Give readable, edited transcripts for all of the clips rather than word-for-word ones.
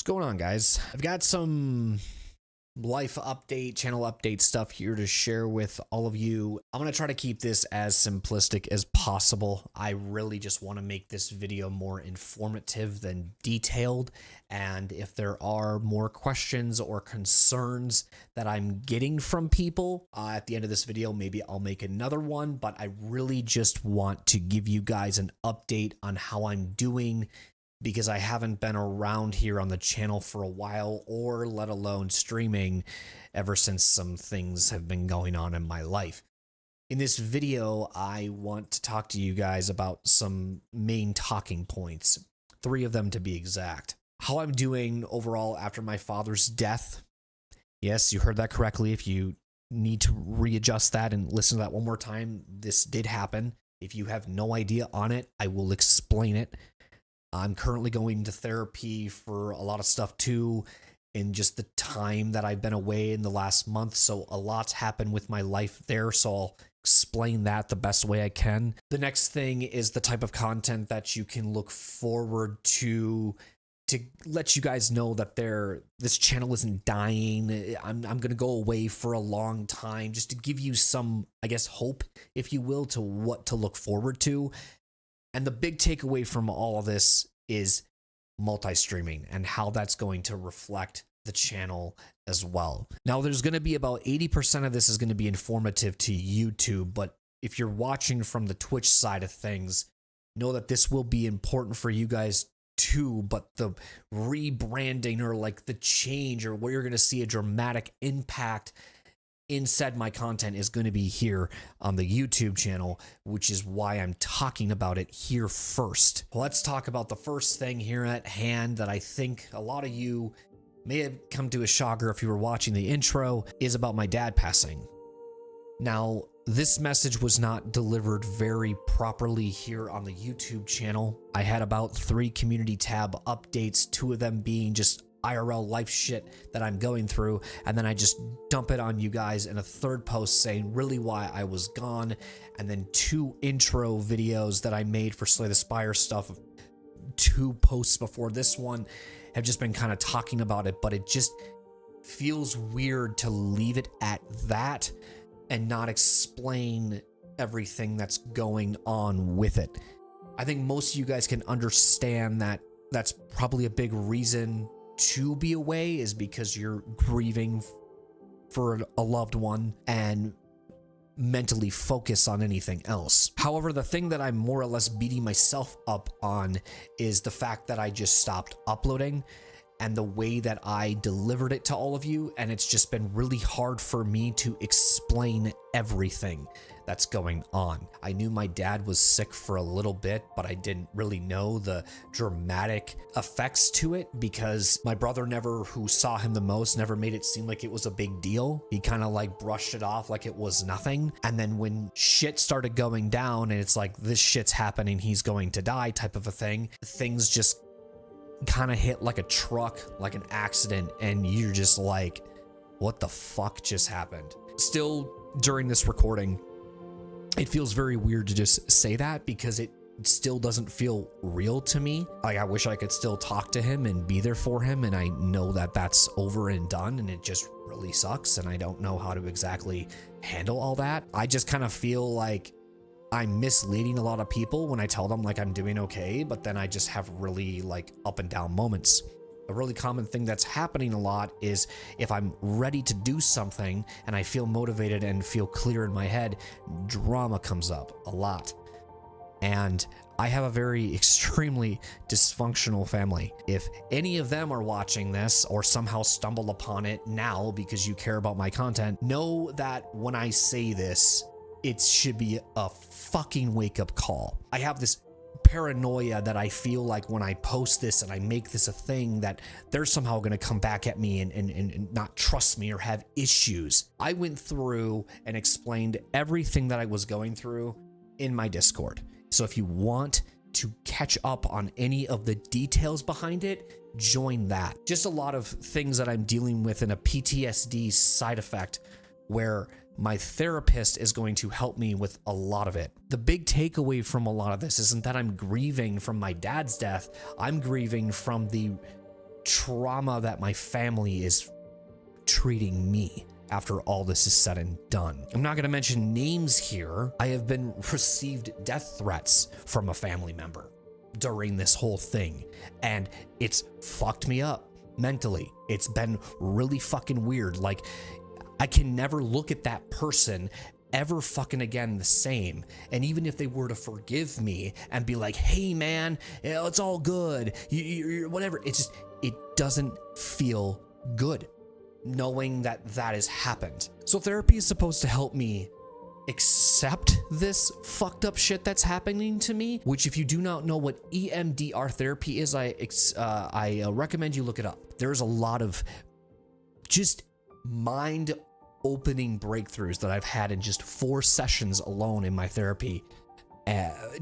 going on, guys? I've got some life update, channel update stuff here to share with all of you. I'm going to try to keep this as simplistic as possible. I really just want to make this video more informative than detailed. And if there are more questions or concerns that I'm getting from people at the end of this video, maybe I'll make another one. But I really just want to give you guys an update on how I'm doing, because I haven't been around here on the channel for a while, or let alone streaming, ever since some things have been going on in my life. In this video, I want to talk to you guys about some main talking points, 3 of them to be exact. How I'm doing overall after my father's death. Yes, you heard that correctly. If you need to readjust that and listen to that one more time, this did happen. If you have no idea on it, I will explain it. I'm currently going to therapy for a lot of stuff too, in just the time that I've been away in the last month. So a lot's happened with my life there. So I'll explain that the best way I can. The next thing is the type of content that you can look forward to let you guys know that this channel isn't dying. I'm going to go away for a long time, just to give you some, I guess, hope, if you will, to what to look forward to. And the big takeaway from all of this is multi-streaming and how that's going to reflect the channel as well. Now, there's going to be about 80% of this is going to be informative to YouTube, but if you're watching from the Twitch side of things, know that this will be important for you guys too. But the rebranding, or like the change, or where you're going to see a dramatic impact inside my content, is going to be here on the YouTube channel, which is why I'm talking about it here first. Let's talk about the first thing here at hand that I think a lot of you may have come to a shocker if you were watching the intro, is about my dad passing. Now, this message was not delivered very properly here on the YouTube channel. I had about 3 community tab updates, 2 of them being just IRL life shit that I'm going through, and then I just dump it on you guys in a 3rd post saying really why I was gone, and then 2 intro videos that I made for Slay the Spire stuff. 2 posts before this one have just been kind of talking about it, but it just feels weird to leave it at that and not explain everything that's going on with it. I think most of you guys can understand that that's probably a big reason to be away, is because you're grieving for a loved one and mentally focus on anything else. However, the thing that I'm more or less beating myself up on is the fact that I just stopped uploading, and the way that I delivered it to all of you, and it's just been really hard for me to explain everything that's going on. I knew my dad was sick for a little bit, but I didn't really know the dramatic effects to it, because my brother who saw him the most, never made it seem like it was a big deal. He kind of like brushed it off like it was nothing. And then when shit started going down, and it's like, this shit's happening, he's going to die type of a thing, things just kind of hit like a truck, like an accident, and you're just like, what the fuck just happened? Still, during this recording, it feels very weird to just say that, because it still doesn't feel real to me. Like, I wish I could still talk to him and be there for him, and I know that that's over and done, and it just really sucks, and I don't know how to exactly handle all that. I just kind of feel like I'm misleading a lot of people when I tell them like I'm doing okay, but then I just have really like up and down moments. A really common thing that's happening a lot is, if I'm ready to do something and I feel motivated and feel clear in my head, drama comes up a lot. And I have a very extremely dysfunctional family. If any of them are watching this, or somehow stumble upon it now because you care about my content, know that when I say this, it should be a fucking wake-up call. I have this paranoia that I feel like when I post this and I make this a thing, that they're somehow going to come back at me and not trust me or have issues. I went through and explained everything that I was going through in my Discord. So if you want to catch up on any of the details behind it, join that. Just a lot of things that I'm dealing with in a PTSD side effect, where my therapist is going to help me with a lot of it. The big takeaway from a lot of this isn't that I'm grieving from my dad's death. I'm grieving from the trauma that my family is treating me after all this is said and done. I'm not going to mention names here. I have been received death threats from a family member during this whole thing, and it's fucked me up mentally. It's been really fucking weird. Like, I can never look at that person ever fucking again the same. And even if they were to forgive me and be like, hey man, it's all good, you whatever, it doesn't feel good knowing that that has happened. So therapy is supposed to help me accept this fucked up shit that's happening to me, which if you do not know what EMDR therapy is, I recommend you look it up. There's a lot of just mind opening breakthroughs that I've had in just 4 sessions alone in my therapy,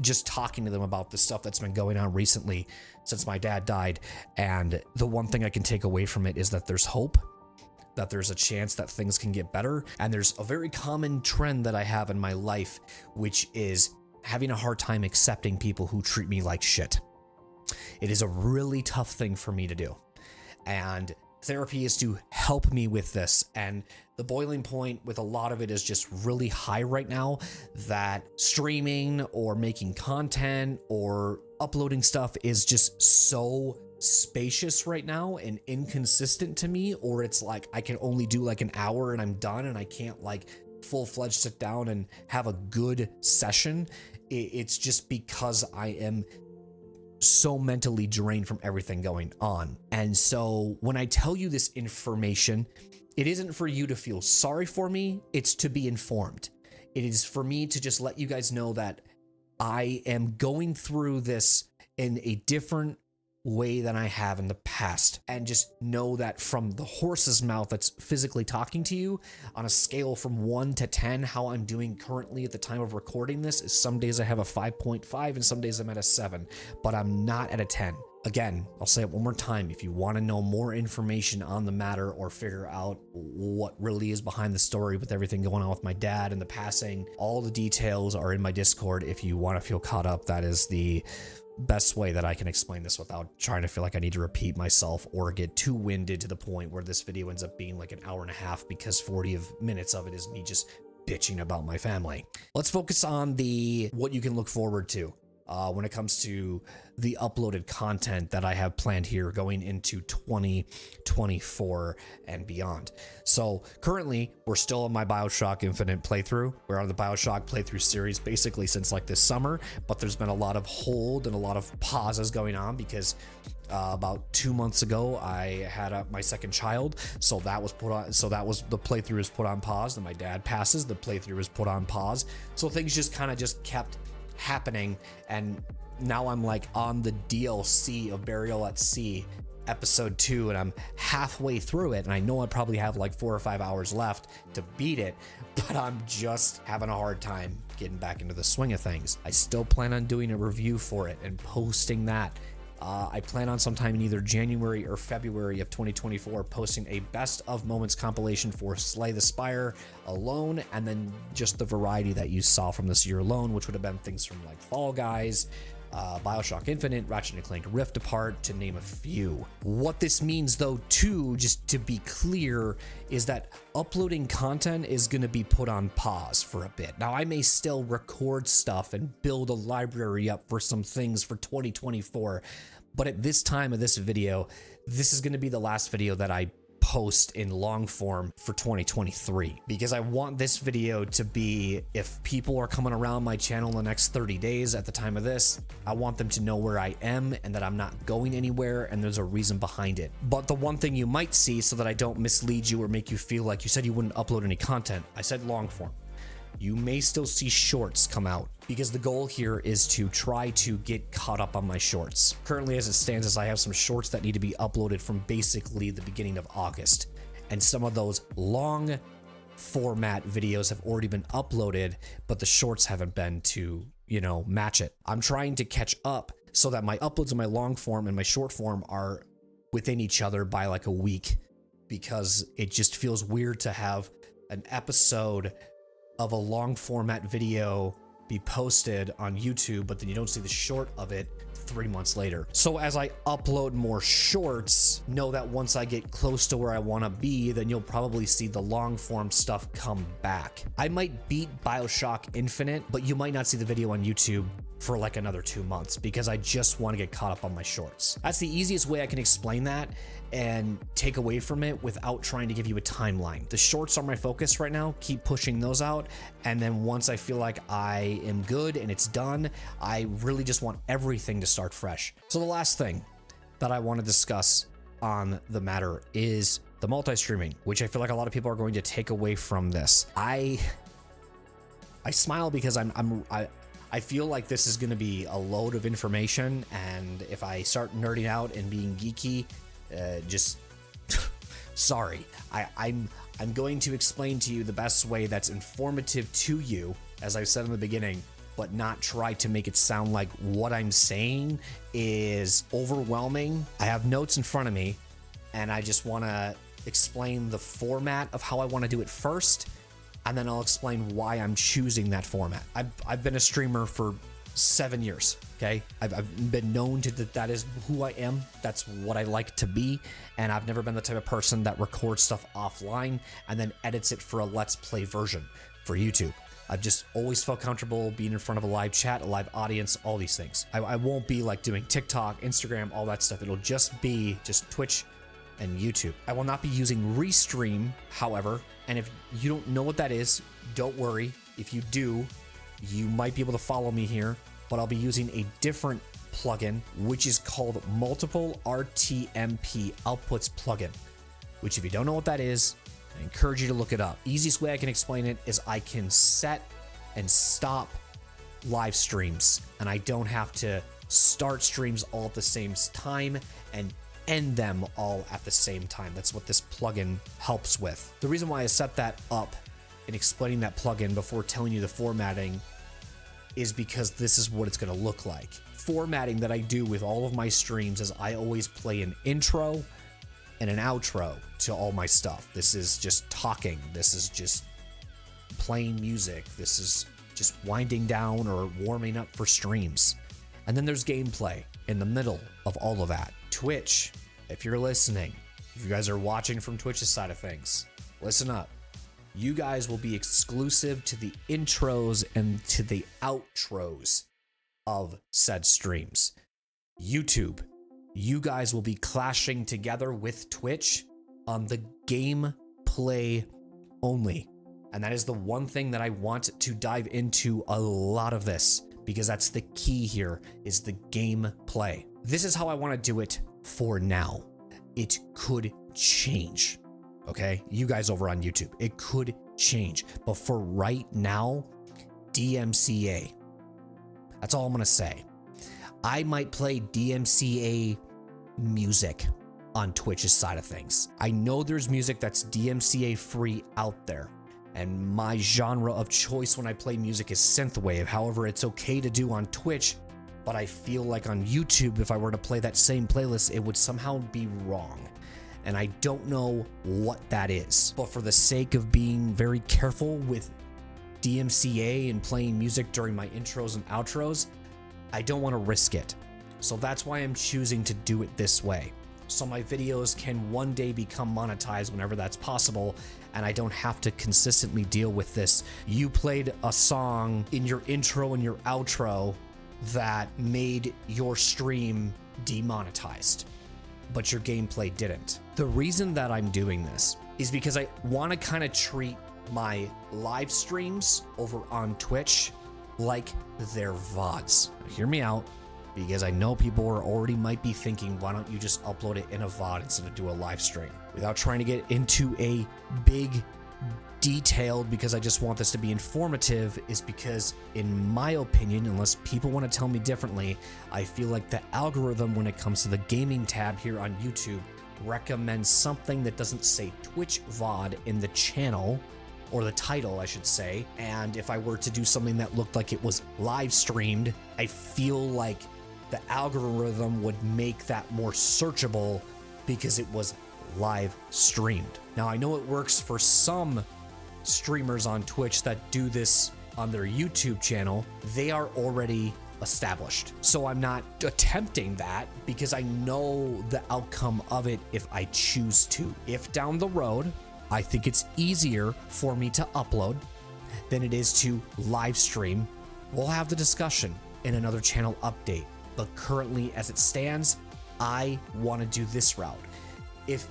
just talking to them about the stuff that's been going on recently since my dad died. And the one thing I can take away from it is that there's hope, that there's a chance that things can get better. And there's a very common trend that I have in my life, which is having a hard time accepting people who treat me like shit. It is a really tough thing for me to do. And therapy is to help me with this. And the boiling point with a lot of it is just really high right now, that streaming or making content or uploading stuff is just so spacious right now and inconsistent to me, or it's like I can only do like an hour and I'm done, and I can't like full-fledged sit down and have a good session. It's just because I am so mentally drained from everything going on. And so when I tell you this information, it isn't for you to feel sorry for me, it's to be informed. It is for me to just let you guys know that I am going through this in a different way than I have in the past, and just know that from the horse's mouth that's physically talking to you, on a scale from 1 to 10, how I'm doing currently at the time of recording this is some days I have a 5.5 and some days I'm at a 7, but I'm not at a 10. Again, I'll say it one more time. If you want to know more information on the matter or figure out what really is behind the story with everything going on with my dad and the passing, all the details are in my Discord. If you want to feel caught up, that is the best way that I can explain this without trying to feel like I need to repeat myself or get too winded to the point where this video ends up being like an hour and a half, because 40 minutes of it is me just bitching about my family. Let's focus on what you can look forward to when it comes to the uploaded content that I have planned here going into 2024 and beyond. So currently we're still on my BioShock Infinite playthrough. We're on the BioShock playthrough series basically since like this summer, but there's been a lot of hold and a lot of pauses going on because about 2 months ago I had my second child, so that was the playthrough was put on pause. Then my dad passes, the playthrough was put on pause, so things just kind of just kept happening. And now I'm like on the DLC of Burial at Sea episode 2, and I'm halfway through it, and I know I probably have like 4 or 5 hours left to beat it, but I'm just having a hard time getting back into the swing of things. I still plan on doing a review for it and posting that. I plan on sometime in either January or February of 2024 posting a best of moments compilation for Slay the Spire alone, and then just the variety that you saw from this year alone, which would have been things from like Fall Guys, BioShock Infinite, Ratchet & Clank Rift Apart, to name a few. What this means though too, just to be clear, is that uploading content is going to be put on pause for a bit. Now I may still record stuff and build a library up for some things for 2024, but at this time of this video, this is going to be the last video that I post in long form for 2023, because I want this video to be, if people are coming around my channel in the next 30 days at the time of this, I want them to know where I am and that I'm not going anywhere and there's a reason behind it. But the one thing you might see, so that I don't mislead you or make you feel like you said you wouldn't upload any content, I said long form. You may still see shorts come out, because the goal here is to try to get caught up on my shorts. Currently, as it stands, is I have some shorts that need to be uploaded from basically the beginning of August, and some of those long format videos have already been uploaded, but the shorts haven't been to, match it. I'm trying to catch up so that my uploads of my long form and my short form are within each other by like a week, because it just feels weird to have an episode of a long format video be posted on YouTube, but then you don't see the short of it 3 months later. So as I upload more shorts, know that once I get close to where I want to be, then you'll probably see the long form stuff come back. I might beat BioShock Infinite, but you might not see the video on YouTube for like another 2 months because I just want to get caught up on my shorts. That's the easiest way I can explain that and take away from it without trying to give you a timeline. The shorts are my focus right now. Keep pushing those out. And then once I feel like I am good and it's done, I really just want everything to start fresh. So the last thing that I want to discuss on the matter is the multi-streaming, which I feel like a lot of people are going to take away from this. I smile because I feel like this is going to be a load of information, and if I start nerding out and being geeky, just sorry. I'm going to explain to you the best way that's informative to you, as I said in the beginning, but not try to make it sound like what I'm saying is overwhelming. I have notes in front of me, and I just want to explain the format of how I want to do it first, and then I'll explain why I'm choosing that format. I've been a streamer for 7 years, okay? I've been known to that is who I am. That's what I like to be, and I've never been the type of person that records stuff offline and then edits it for a Let's Play version for YouTube. I've just always felt comfortable being in front of a live chat, a live audience, all these things. I won't be like doing TikTok, Instagram, all that stuff. It'll just be Twitch and YouTube. I will not be using Restream, however, and if you don't know what that is, don't worry. If you do, you might be able to follow me here, but I'll be using a different plugin, which is called Multiple RTMP Outputs plugin, which if you don't know what that is, I encourage you to look it up. Easiest way I can explain it is I can set and stop live streams, and I don't have to start streams all at the same time and end them all at the same time. That's what this plugin helps with. The reason why I set that up and explaining that plugin before telling you the formatting is because this is what it's going to look like. Formatting that I do with all of my streams is I always play an intro and an outro to all my stuff. This is just talking. This is just playing music. This is just winding down or warming up for streams. And then there's gameplay in the middle of all of that. Twitch, if you're listening, if you guys are watching from Twitch's side of things, listen up. You guys will be exclusive to the intros and to the outros of said streams. YouTube, you guys will be clashing together with Twitch on the gameplay only. And that is the one thing that I want to dive into a lot of this, because that's the key here, is the gameplay. This is how I want to do it for now. It could change, okay? You guys over on YouTube, it could change. But for right now, DMCA. That's all I'm going to say. I might play DMCA music on Twitch's side of things. I know there's music that's DMCA free out there, and my genre of choice when I play music is synthwave. However, it's okay to do on Twitch, but I feel like on YouTube, if I were to play that same playlist, it would somehow be wrong. And I don't know what that is. But for the sake of being very careful with DMCA and playing music during my intros and outros, I don't want to risk it. So that's why I'm choosing to do it this way. So my videos can one day become monetized whenever that's possible, and I don't have to consistently deal with this. You played a song in your intro and your outro that made your stream demonetized, but your gameplay didn't. The reason that I'm doing this is because I want to kind of treat my live streams over on Twitch like they're VODs. Hear me out, because I know people are already might be thinking, why don't you just upload it in a VOD instead of do a live stream? Without trying to get into a big detailed, because I just want this to be informative, is because in my opinion, unless people want to tell me differently, I feel like the algorithm when it comes to the gaming tab here on YouTube recommends something that doesn't say Twitch VOD in the channel, or the title, I should say. And if I were to do something that looked like it was live streamed, I feel like the algorithm would make that more searchable because it was live streamed. Now, I know it works for some streamers on Twitch that do this on their YouTube channel. They are already established. So I'm not attempting that because I know the outcome of it if I choose to. If down the road, I think it's easier for me to upload than it is to live stream, we'll have the discussion in another channel update. But currently, as it stands, I want to do this route. If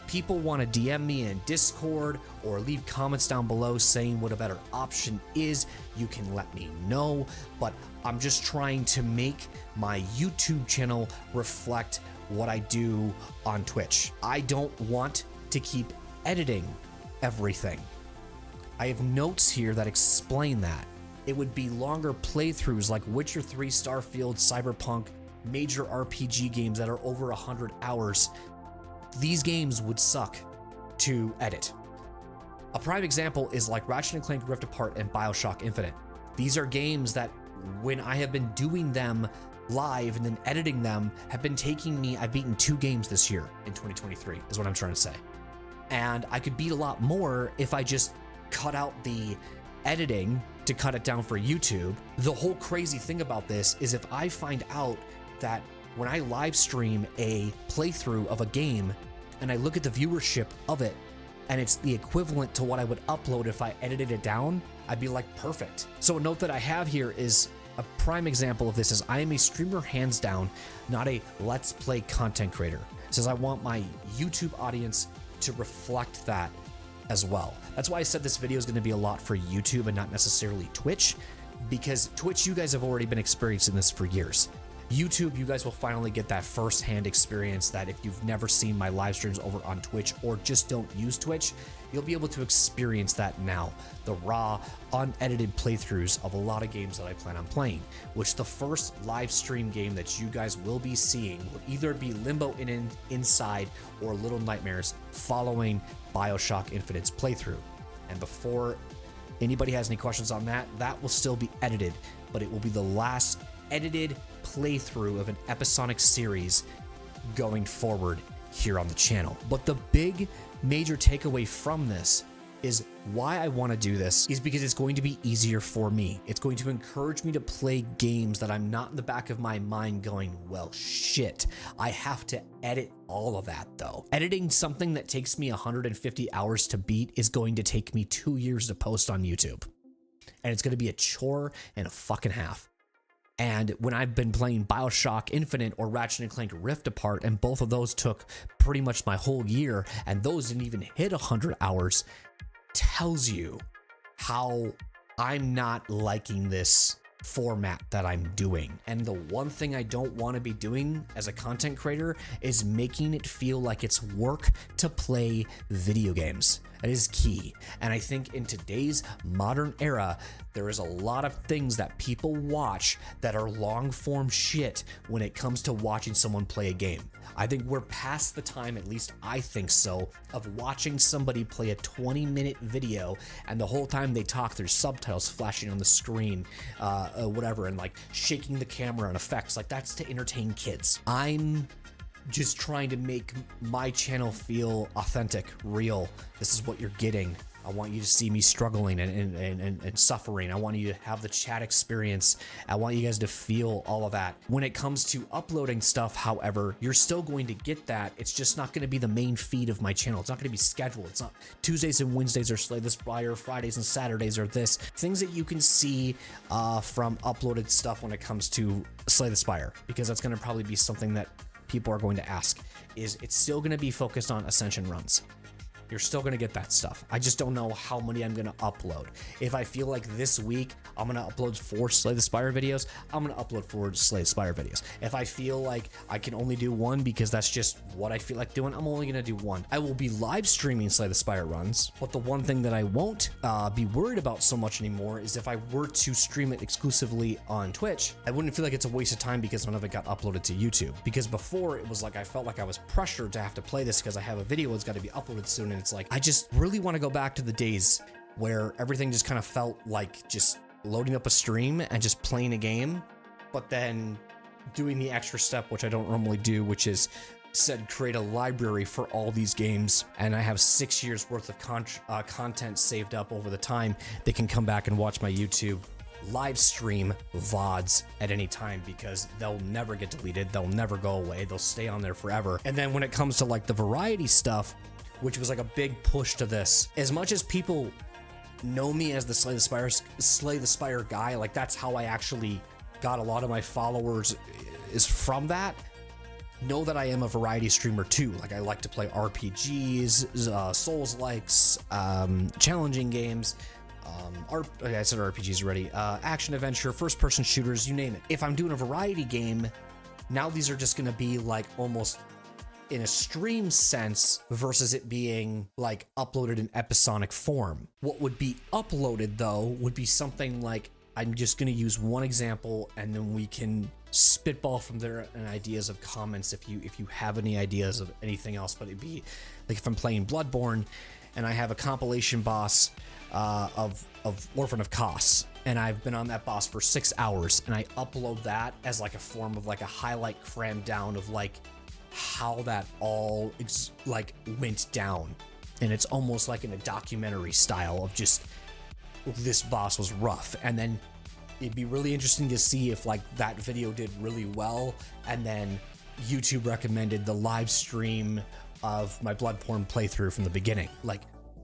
people want to DM me in Discord or leave comments down below saying what a better option is, you can let me know. But I'm just trying to make my YouTube channel reflect what I do on Twitch. I don't want to keep editing everything. I have notes here that explain that. It would be longer playthroughs like Witcher 3, Starfield, Cyberpunk, major RPG games that are over 100 hours. These games would suck to edit. A prime example is like Ratchet & Clank Rift Apart and BioShock Infinite. These are games that when I have been doing them live and then editing them have been taking me, I've beaten 2 games this year in 2023 is what I'm trying to say. And I could beat a lot more if I just cut out the editing to cut it down for YouTube. The whole crazy thing about this is if I find out that when I live stream a playthrough of a game and I look at the viewership of it and it's the equivalent to what I would upload if I edited it down, I'd be like, perfect. So a note that I have here is a prime example of this is I am a streamer hands down, not a let's play content creator. It says I want my YouTube audience to reflect that as well. That's why I said this video is going to be a lot for YouTube and not necessarily Twitch, because Twitch, you guys have already been experiencing this for years. YouTube, you guys will finally get that first-hand experience that if you've never seen my live streams over on Twitch or just don't use Twitch, you'll be able to experience that now. The raw, unedited playthroughs of a lot of games that I plan on playing, which the first live stream game that you guys will be seeing will either be Limbo Inside or Little Nightmares following BioShock Infinite's playthrough. And before anybody has any questions on that, that will still be edited, but it will be the last edited playthrough of an episodic series going forward here on the channel. But the big major takeaway from this is why I want to do this is because it's going to be easier for me. It's going to encourage me to play games that I'm not in the back of my mind going, well, shit, I have to edit all of that though. Editing something that takes me 150 hours to beat is going to take me 2 years to post on YouTube. And it's going to be a chore and a fucking half. And when I've been playing BioShock Infinite or Ratchet & Clank Rift Apart, and both of those took pretty much my whole year, and those didn't even hit 100 hours, tells you how I'm not liking this format that I'm doing. And the one thing I don't want to be doing as a content creator is making it feel like it's work to play video games. That is key. And I think in today's modern era, there is a lot of things that people watch that are long form shit when it comes to watching someone play a game. I think we're past the time, at least I think so, of watching somebody play a 20-minute video and the whole time they talk, there's subtitles flashing on the screen, whatever, and like shaking the camera and effects. Like, that's to entertain kids. I'm just trying to make my channel feel authentic, real. This is what you're getting. I want you to see me struggling and suffering. I want you to have the chat experience. I want you guys to feel all of that. When it comes to uploading stuff, however, you're still going to get that. It's just not going to be the main feed of my channel. It's not going to be scheduled. It's not Tuesdays and Wednesdays are Slay the Spire, Fridays and Saturdays are this. Things that you can see from uploaded stuff when it comes to Slay the Spire, because that's going to probably be something that people are going to ask. Is it's still going to be focused on Ascension runs. You're still going to get that stuff. I just don't know how many I'm going to upload. If I feel like this week I'm going to upload 4 Slay the Spire videos, I'm going to upload 4 Slay the Spire videos. If I feel like I can only do 1 because that's just what I feel like doing, I'm only going to do 1. I will be live streaming Slay the Spire runs, but the one thing that I won't be worried about so much anymore is if I were to stream it exclusively on Twitch, I wouldn't feel like it's a waste of time because none of it got uploaded to YouTube. Because before it was like I felt like I was pressured to have to play this because I have a video that's got to be uploaded soon, and it's like I just really want to go back to the days where everything just kind of felt like just loading up a stream and just playing a game, but then doing the extra step, which I don't normally do, which is said create a library for all these games. And I have 6 years worth of content saved up over the time. They can come back and watch my YouTube live stream VODs at any time because they'll never get deleted. They'll never go away. They'll stay on there forever. And then when it comes to like the variety stuff, which was like a big push to this, as much as people know me as the Slay the Spire guy, like that's how I actually got a lot of my followers is from that. Know that I am a variety streamer too. Like I like to play RPGs, Souls-likes, challenging games, I said RPGs already, action adventure, first-person shooters, you name it. If I'm doing a variety game, now these are just gonna be like almost in a stream sense versus it being like uploaded in episodic form. What would be uploaded though would be something like, I'm just gonna use one example and then we can spitball from there and ideas of comments if you have any ideas of anything else. But it'd be like if I'm playing Bloodborne and I have a compilation boss of Orphan of Kos, and I've been on that boss for 6 hours, and I upload that as like a form of like a highlight crammed down of like how that all like went down, and it's almost like in a documentary style of just this boss was rough. And then it'd be really interesting to see if like that video did really well, and then YouTube recommended the live stream of my Bloodborne playthrough from the beginning. Like,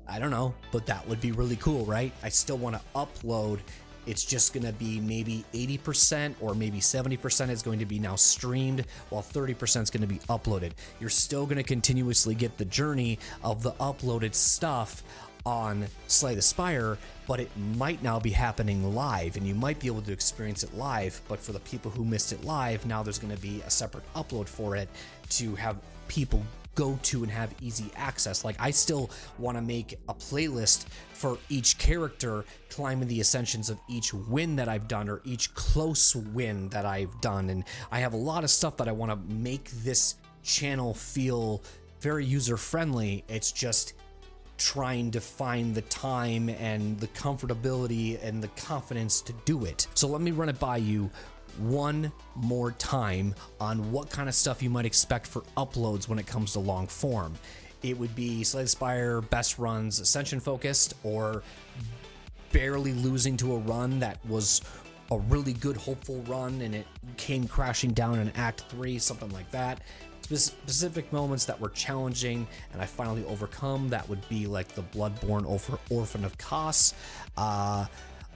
I don't know, but that would be really cool, right? I still want to upload. It's just going to be maybe 80% or maybe 70% is going to be now streamed, while 30% is going to be uploaded. You're still going to continuously get the journey of the uploaded stuff on Slay the Spire, but it might now be happening live, and you might be able to experience it live. But for the people who missed it live, now there's going to be a separate upload for it to have people go to and have easy access. Like I still want to make a playlist for each character, climbing the ascensions of each win that I've done or each close win that I've done. And I have a lot of stuff that I want to make this channel feel very user friendly. It's just trying to find the time and the comfortability and the confidence to do it. So let me run it by you one more time on what kind of stuff you might expect for uploads when it comes to long form. It would be Slay the Spire best runs ascension focused, or barely losing to a run that was a really good hopeful run and it came crashing down in Act 3, something like that. Specific moments that were challenging and I finally overcome, that would be like the Bloodborne Orphan of Kos.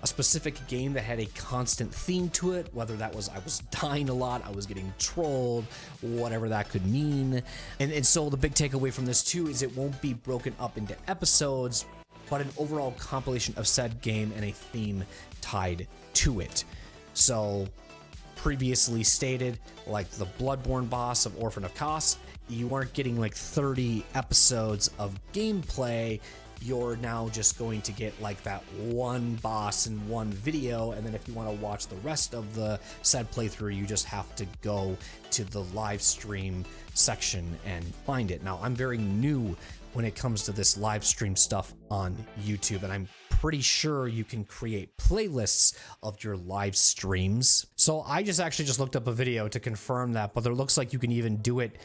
A specific game that had a constant theme to it, whether that was I was dying a lot, I was getting trolled, whatever that could mean. And so the big takeaway from this too is it won't be broken up into episodes, but an overall compilation of said game and a theme tied to it. So previously stated, like the Bloodborne boss of Orphan of Kos, you aren't getting like 30 episodes of gameplay. You're now just going to get like that one boss in one video, and then if you want to watch the rest of the said playthrough, you just have to go to the live stream section and find it. Now, I'm very new when it comes to this live stream stuff on YouTube, and I'm pretty sure you can create playlists of your live streams. So I actually just looked up a video to confirm that, but it looks like you can even do it,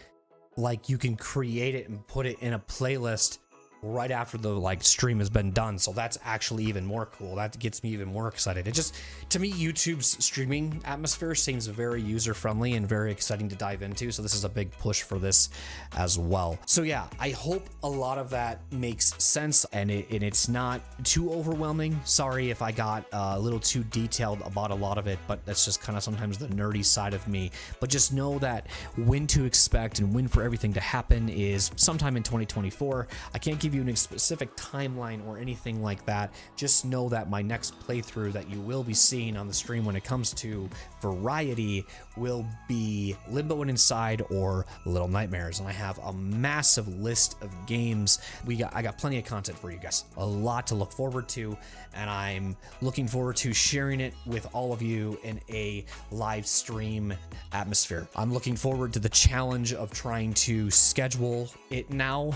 like you can create it and put it in a playlist right after the like stream has been done. So that's actually even more cool. That gets me even more excited. It just, to me, YouTube's streaming atmosphere seems very user friendly and very exciting to dive into. So this is a big push for this as well. So yeah, I hope a lot of that makes sense and it's not too overwhelming. Sorry if I got a little too detailed about a lot of it, but that's just kind of sometimes the nerdy side of me. But just know that when to expect and when for everything to happen is sometime in 2024. I can't give you a specific timeline or anything like that. Just know that my next playthrough that you will be seeing on the stream when it comes to variety will be Limbo and Inside or Little Nightmares, and I have a massive list of games. I got plenty of content for you guys, a lot to look forward to, and I'm looking forward to sharing it with all of you in a live stream atmosphere. I'm looking forward to the challenge of trying to schedule it now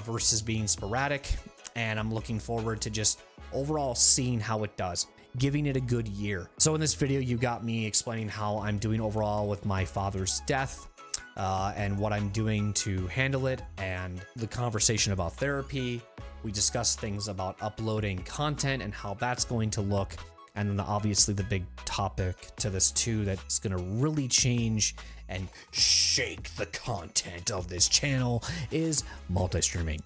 versus being sporadic, and I'm looking forward to just overall seeing how it does, giving it a good year. So in this video, you got me explaining how I'm doing overall with my father's death and what I'm doing to handle it, and the conversation about therapy. We discussed things about uploading content and how that's going to look. And then obviously the big topic to this too that's going to really change and shake the content of this channel is multi-streaming.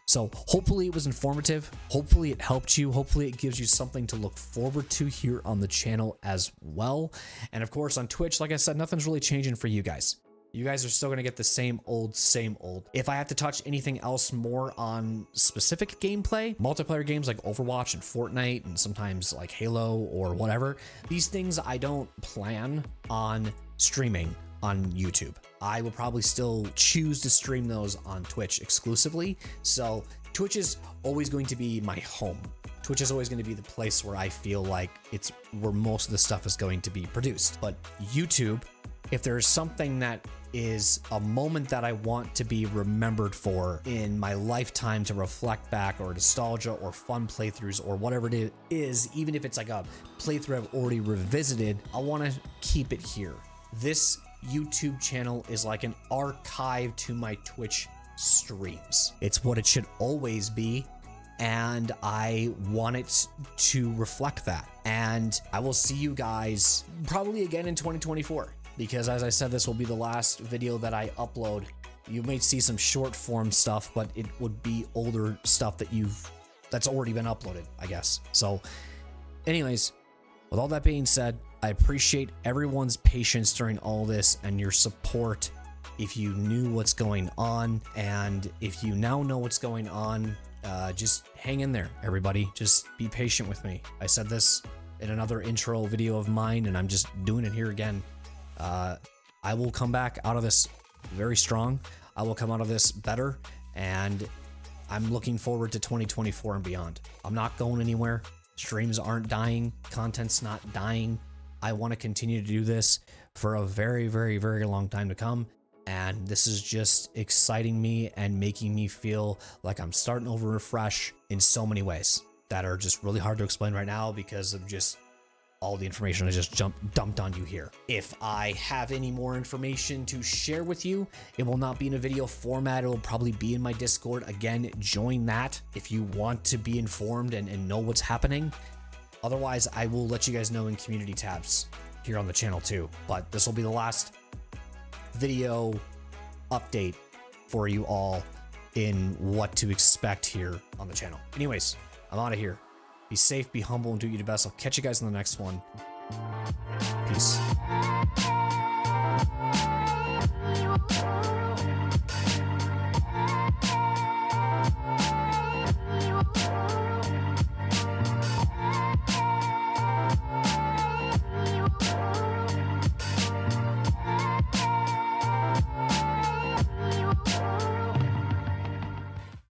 So hopefully it was informative. Hopefully it helped you. Hopefully it gives you something to look forward to here on the channel as well. And of course on Twitch, like I said, nothing's really changing for you guys. You guys are still going to get the same old, same old. If I have to touch anything else more on specific gameplay, multiplayer games like Overwatch and Fortnite, and sometimes like Halo or whatever, these things I don't plan on streaming on YouTube. I will probably still choose to stream those on Twitch exclusively. So Twitch is always going to be my home. Twitch is always going to be the place where I feel like it's where most of the stuff is going to be produced. But YouTube, if there's something that is a moment that I want to be remembered for in my lifetime to reflect back, or nostalgia or fun playthroughs or whatever it is, even if it's like a playthrough I've already revisited, I want to keep it here. This YouTube channel is like an archive to my Twitch streams. It's what it should always be, and I want it to reflect that. And I will see you guys probably again in 2024, because as I said, this will be the last video that I upload. You may see some short form stuff, but it would be older stuff that's already been uploaded, I guess. So anyways, with all that being said, I appreciate everyone's patience during all this and your support. If you knew what's going on, and if you now know what's going on, just hang in there, everybody. Just be patient with me. I said this in another intro video of mine, and I'm just doing it here again. I will come back out of this very strong. I will come out of this better, and I'm looking forward to 2024 and beyond. I'm not going anywhere. Streams aren't dying. Content's not dying. I want to continue to do this for a very, very, very long time to come. And this is just exciting me and making me feel like I'm starting over afresh in so many ways that are just really hard to explain right now because of just all the information I just dumped on you here. If I have any more information to share with you, it will not be in a video format. It will probably be in my Discord. Again, join that if you want to be informed and know what's happening. Otherwise, I will let you guys know in community tabs here on the channel too. But this will be the last video update for you all in what to expect here on the channel. Anyways, I'm out of here. Be safe, be humble, and do your best. I'll catch you guys in the next one. Peace.